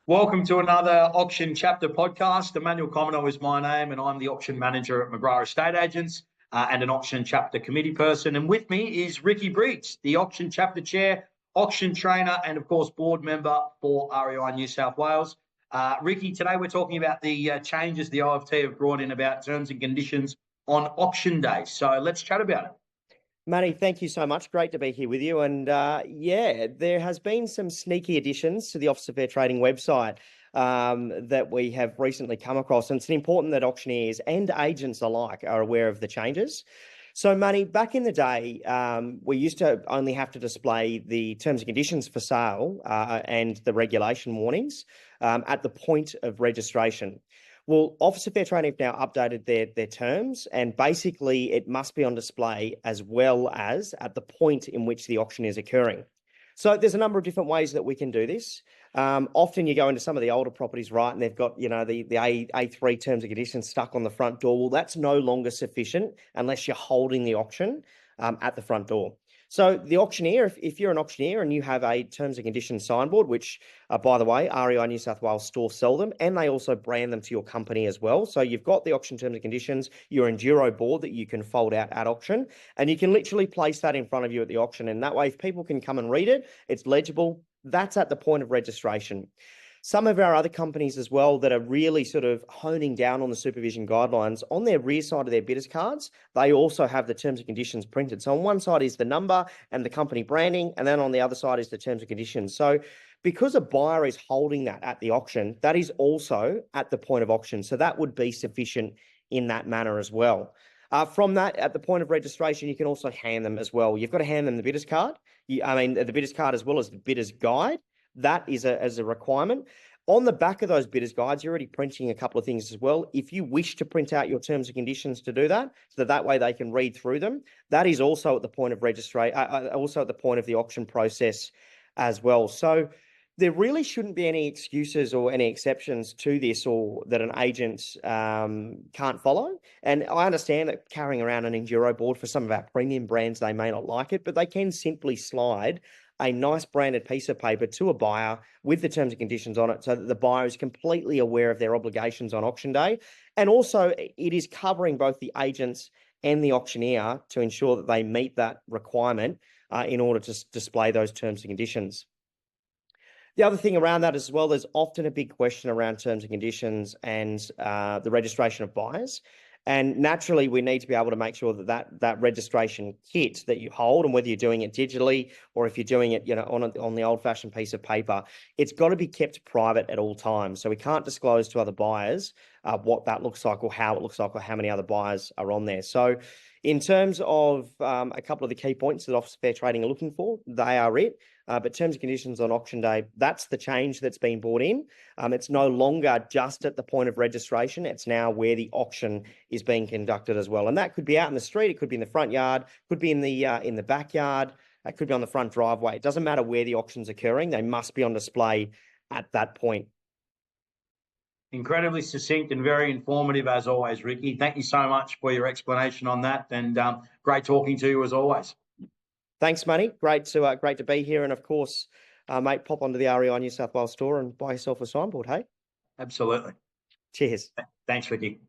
Welcome to another Auction Chapter podcast. Emanuel Comino is my name, and I'm the auction manager at McGrath Estate Agents and an Auction Chapter committee person. And with me is Ricky Briggs, the Auction Chapter chair, auction trainer, and of course, board member for REI New South Wales. Ricky, today we're talking about the changes the OFT have brought in about terms and conditions on auction day. So let's chat about it. Manny, thank you so much. Great to be here with you. And there has been some sneaky additions to the Office of Fair Trading website that we have recently come across. And it's important that auctioneers and agents alike are aware of the changes. So, Manny, back in the day, we used to only have to display the terms and conditions for sale and the regulation warnings at the point of registration. Well, Office of Fair Trading have now updated their terms, and basically it must be on display as well as at the point in which the auction is occurring. So there's a number of different ways that we can do this. Often you go into some of the older properties, right, and they've got, the A3 terms and conditions stuck on the front door. Well, that's no longer sufficient unless you're holding the auction at the front door. So the auctioneer, if you're an auctioneer and you have a terms and conditions signboard, which, by the way, REI New South Wales store sell them, and they also brand them to your company as well. So you've got the auction terms and conditions, your enduro board that you can fold out at auction, and you can literally place that in front of you at the auction. And that way, if people can come and read it, it's legible. That's at the point of registration. Some of our other companies as well that are really sort of honing down on the supervision guidelines, on their rear side of their bidders cards, they also have the terms and conditions printed. So on one side is the number and the company branding, and then on the other side is the terms and conditions. So because a buyer is holding that at the auction, that is also at the point of auction. So that would be sufficient in that manner as well. From that, at the point of registration, you can also hand them as well. You've got to hand them the bidders card. The bidders card as well as the bidders guide. That is as a requirement. On the back of those bidders guides, you're already printing a couple of things as well. If you wish to print out your terms and conditions to do that, so that way they can read through them, that is also at the point of registration, also at the point of the auction process as well. So there really shouldn't be any excuses or any exceptions to this, or that an agent can't follow. And I understand that carrying around an enduro board for some of our premium brands, they may not like it, but they can simply slide a nice branded piece of paper to a buyer with the terms and conditions on it, so that the buyer is completely aware of their obligations on auction day. And also it is covering both the agents and the auctioneer to ensure that they meet that requirement in order to display those terms and conditions. The other thing around that as well, there's often a big question around terms and conditions and the registration of buyers. And naturally, we need to be able to make sure that registration kit that you hold, and whether you're doing it digitally or if you're doing it, on the old-fashioned piece of paper, it's got to be kept private at all times. So we can't disclose to other buyers what that looks like, or how it looks like, or how many other buyers are on there. So in terms of a couple of the key points that Office of Fair Trading are looking for, they are it. But terms and conditions on auction day, that's the change that's been brought in. It's no longer just at the point of registration. It's now where the auction is being conducted as well. And that could be out in the street. It could be in the front yard, could be in the backyard. It could be on the front driveway. It doesn't matter where the auction's occurring. They must be on display at that point. Incredibly succinct and very informative as always, Ricky. Thank you so much for your explanation on that, and great talking to you as always. Thanks, Manny. Great to be here. And of course, mate, pop onto the REI New South Wales store and buy yourself a signboard, hey? Absolutely. Cheers. Thanks, Ricky.